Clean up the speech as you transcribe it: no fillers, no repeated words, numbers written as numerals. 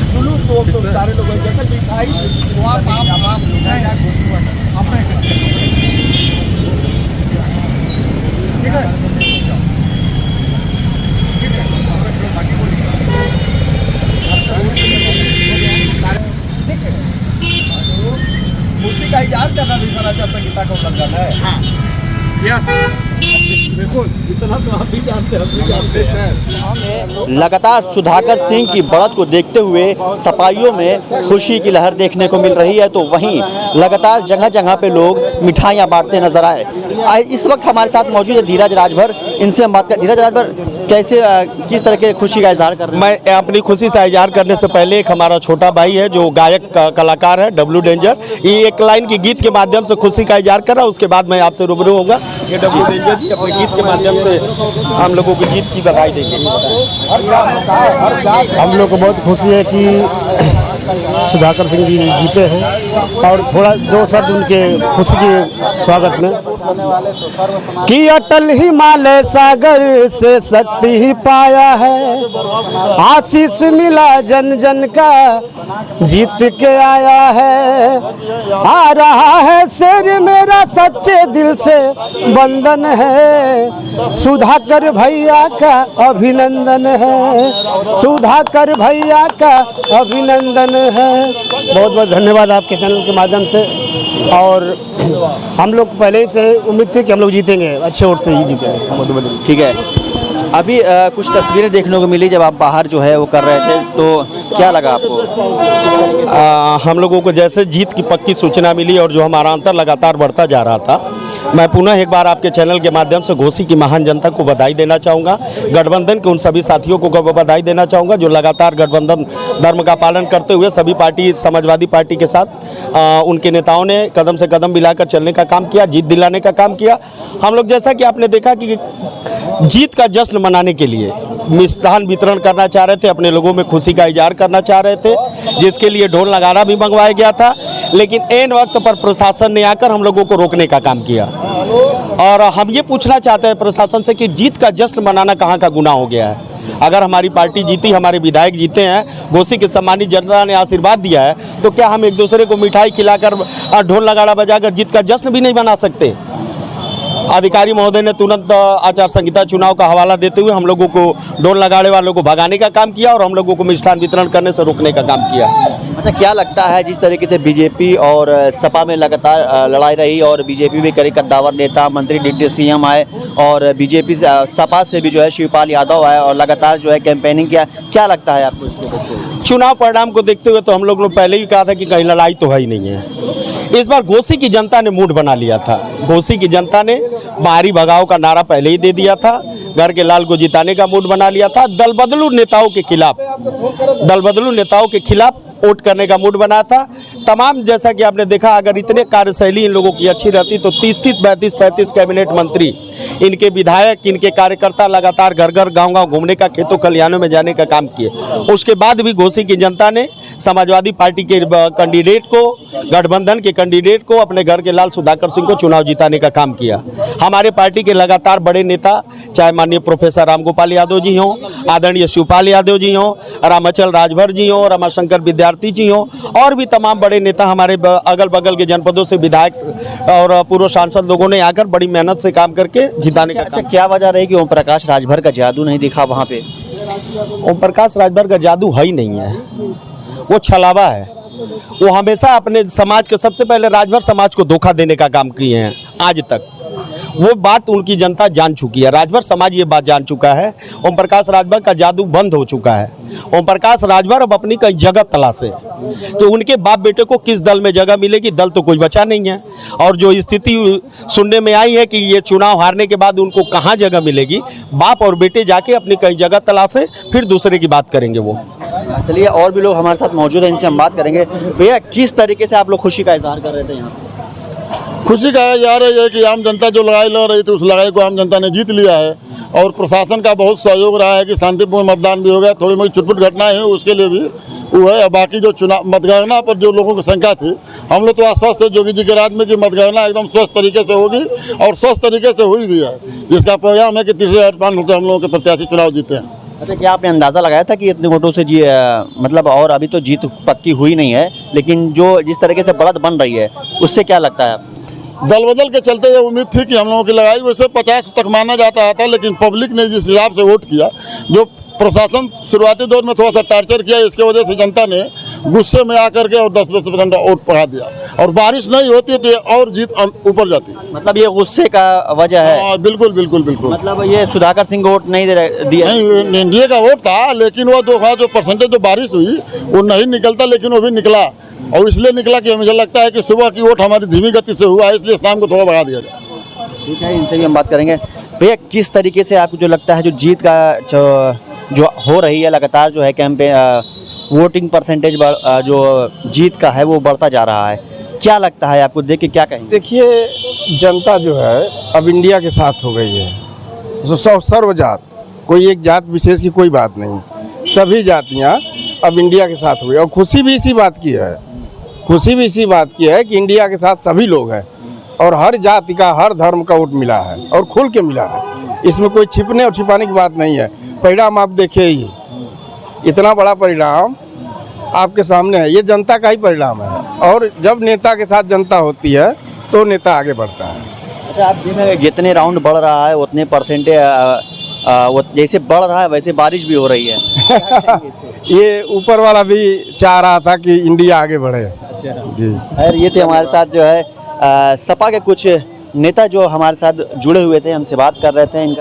जुलूस तो सारे लोग जैसे मिठाई ठीक है। खुशी का इजहार करना भी सर आचार संहिता का उल्लंघन है। हाँ बिल्कुल, इतना तो आप भी जानते हैं। लगातार सुधाकर सिंह की बढ़त को देखते हुए सपाइयों में खुशी की लहर देखने को मिल रही है, तो वहीं लगातार जगह जगह पे लोग मिठाइयाँ बांटते नजर आए। इस वक्त हमारे साथ मौजूद है धीरज राजभर, इनसे हम बात करें। धीरज राजभर, कैसे किस तरह के खुशी का इजहार कर रहे हैं? मैं अपनी खुशी से इजहार करने से पहले एक हमारा छोटा भाई है जो गायक कलाकार है डब्लू डेंजर, ये एक लाइन की गीत के माध्यम से खुशी का इजहार कर रहा है। उसके बाद मैं आपसे रूबरू होऊंगा। ये डब्लू डेंजर जी अपने गीत के माध्यम से हम लोगों की जीत की बधाई देंगे। हम लोग को बहुत खुशी है कि सुधाकर सिंह जी जीते हैं और थोड़ा दो शब्द उनके खुशी के स्वागत में कि अटल हिमालय सागर से शक्ति ही पाया है, आशीष मिला जन जन का जीत के आया है, आ रहा है शेर मेरा सच्चे दिल से बंधन है, सुधाकर भैया का अभिनंदन है, सुधाकर भैया का अभिनंदन है। बहुत बहुत धन्यवाद आपके चैनल के माध्यम से। और हम लोग पहले से उम्मीद थी कि हम लोग जीतेंगे, अच्छे वोट से ही जीतेंगे। ठीक है, अभी कुछ तस्वीरें देखने को मिली जब आप बाहर जो है वो कर रहे थे, तो क्या लगा आपको? हम लोगों को जैसे जीत की पक्की सूचना मिली और जो हमारा अंतर लगातार बढ़ता जा रहा था, मैं पुनः एक बार आपके चैनल के माध्यम से घोसी की महान जनता को बधाई देना चाहूँगा। गठबंधन के उन सभी साथियों को बधाई देना चाहूँगा जो लगातार गठबंधन धर्म का पालन करते हुए सभी पार्टी, समाजवादी पार्टी के साथ उनके नेताओं ने कदम से कदम मिलाकर चलने का काम किया, जीत दिलाने का काम किया। हम लोग जैसा कि आपने देखा कि जीत का जश्न मनाने के लिए मिष्ठान वितरण करना चाह रहे थे, अपने लोगों में खुशी का इजहार करना चाह रहे थे, जिसके लिए ढोल नगाड़ा भी मंगवाया गया था। लेकिन ऐन वक्त पर प्रशासन ने आकर हम लोगों को रोकने का काम किया। और हम ये पूछना चाहते हैं प्रशासन से कि जीत का जश्न मनाना कहाँ का गुनाह हो गया है? अगर हमारी पार्टी जीती, हमारे विधायक जीते हैं, घोसी के सम्मानित जनता ने आशीर्वाद दिया है, तो क्या हम एक दूसरे को मिठाई खिलाकर ढोल नगाड़ा बजाकर जीत का जश्न भी नहीं मना सकते? अधिकारी महोदय ने तुरंत आचार संहिता चुनाव का हवाला देते हुए हम लोगों को ढोल नगाड़े वालों को भगाने का काम किया और हम लोगों को मिष्ठान वितरण करने से रोकने का काम किया। अच्छा, क्या लगता है जिस तरीके से बीजेपी और सपा में लगातार लड़ाई रही और बीजेपी में कई कद्दावर नेता, मंत्री, डिप्टी सीएम आए और बीजेपी सपा से भी जो है शिवपाल यादव आए और लगातार जो है कैंपेनिंग किया, क्या लगता है आपको? चुनाव परिणाम को देखते हुए तो हम लोग ने पहले ही कहा था कि कहीं लड़ाई तो है ही नहीं है। इस बार घोसी की जनता ने मूड बना लिया था। घोसी की जनता ने बाहरी भगाओ का नारा पहले ही दे दिया था, घर के लाल को जिताने का मूड बना लिया था, दल बदलू नेताओं के खिलाफ वोट करने का मूड बना था। तमाम, जैसा कि आपने देखा, अगर इतने कार्यशैली इन लोगों की अच्छी रहती तो 30-30, 32-35 कैबिनेट मंत्री, इनके विधायक, इनके कार्यकर्ता लगातार घर घर गांव गांव घूमने का, खेतों खलिहानों में जाने का काम किए। उसके बाद भी घोसी की जनता ने समाजवादी पार्टी के कैंडिडेट को, गठबंधन के कैंडिडेट को, अपने घर के लाल सुधाकर सिंह को चुनाव जिताने का काम किया। हमारे पार्टी के लगातार बड़े नेता, चाहे माननीय प्रोफेसर रामगोपाल यादव जी हों, आदरणीय शिवपाल यादव जी हों, रामाचल राजभर जी हों, रमाशंकर विद्यार्थी जी हों, और भी तमाम बड़े नेता हमारे अगल बगल के जनपदों से विधायक और पूर्व सांसद लोगों ने आकर बड़ी मेहनत से काम करके जिताने का। अच्छा, क्या वजह रही कि ओम प्रकाश राजभर का जादू नहीं दिखा वहाँ पे? ओम प्रकाश राजभर का जादू है ही नहीं है, वो छलावा है। वो हमेशा अपने समाज के, सबसे पहले राजभर समाज को धोखा देने का काम किए हैं आज तक। वो बात उनकी जनता जान चुकी है, राजभर समाज ये बात जान चुका है। ओम प्रकाश राजभर का जादू बंद हो चुका है। ओम प्रकाश राजभर अब अपनी कई जगह तलाशे तो उनके बाप बेटे को किस दल में जगह मिलेगी, दल तो कोई बचा नहीं है। और जो स्थिति सुनने में आई है कि ये चुनाव हारने के बाद उनको कहाँ जगह मिलेगी, बाप और बेटे जाके अपनी कई जगह तलाशे, फिर दूसरे की बात करेंगे वो। चलिए, और भी लोग हमारे साथ मौजूद हैं, इनसे हम बात करेंगे। भैया, किस तरीके से आप लोग खुशी का इजहार कर रहे थे यहाँ? खुशी का इजहार है कि आम जनता जो लड़ाई लड़ रही थी उस लड़ाई को आम जनता ने जीत लिया है और प्रशासन का बहुत सहयोग रहा है कि शांतिपूर्ण मतदान भी हो गया। थोड़ी मोटी छुटपुट घटनाएं हुई, उसके लिए भी वो है। और बाकी जो चुनाव मतगणना पर जो लोगों की संख्या थी, हम लोग तो आश्वस्त है योगी जी के राज में कि मतगणना एकदम स्वस्थ तरीके से होगी और स्वस्थ तरीके से हुई भी है, जिसका परिणाम है कि तीसरे स्थान होते हम लोगों के प्रत्याशी चुनाव जीते हैं। अच्छा, क्या आपने अंदाज़ा लगाया था कि इतने वोटों से मतलब, और अभी तो जीत पक्की हुई नहीं है, लेकिन जो जिस तरीके से बढ़त बन रही है उससे क्या लगता है? दल बदल के चलते ये उम्मीद थी कि हम लोगों की लगाई वैसे 50 तक माना जाता था, लेकिन पब्लिक ने जिस हिसाब से वोट किया, जो प्रशासन शुरुआती दौर में थोड़ा सा टार्चर किया, इसके वजह से जनता ने गुस्से में आकर के और 10% वोट बढ़ा दिया। और बारिश नहीं होती तो और जीत ऊपर जाती। मतलब ये गुस्से का वजह है? हाँ, बिल्कुल बिल्कुल बिल्कुल। मतलब ये सुधाकर सिंह को वोट नहीं दिया? नहीं, एनडीए का वोट था, लेकिन वो जो परसेंटेज जो बारिश हुई वो नहीं निकलता, लेकिन वो भी निकला। और इसलिए निकला कि मुझे लगता है कि सुबह की वोट हमारी धीमी गति से हुआ है, इसलिए शाम को थोड़ा बढ़ा दिया जाए। ठीक है, इनसे भी हम बात करेंगे। भैया, किस तरीके से आपको जो लगता है जो जीत का जो हो रही है लगातार जो है कैंपेन, वोटिंग परसेंटेज जो जीत का है वो बढ़ता जा रहा है, क्या लगता है आपको, देख के क्या कहेंगे? देखिए, जनता जो है अब इंडिया के साथ हो गई है। जो सर्वजात, कोई एक जात विशेष की कोई बात नहीं, सभी जातियां अब इंडिया के साथ हो गई। और खुशी भी इसी बात की है, खुशी भी इसी बात की है कि इंडिया के साथ सभी लोग हैं और हर जाति का, हर धर्म का वोट मिला है और खुल के मिला है। इसमें कोई छिपने और छिपाने की बात नहीं है। परिणाम आप देखिए, ही इतना बड़ा परिणाम आपके सामने है, ये जनता का ही परिणाम है। और जब नेता के साथ जनता होती है तो नेता आगे बढ़ता है। अच्छा, आप देखेंगे जितने राउंड बढ़ रहा है उतने परसेंटेज जैसे बढ़ रहा है वैसे बारिश भी हो रही है। ये ऊपर वाला भी चाह रहा था कि इंडिया आगे बढ़े। अच्छा जी। और ये थे हमारे साथ जो है सपा के कुछ नेता जो हमारे साथ जुड़े हुए थे, हमसे बात कर रहे थे। इनका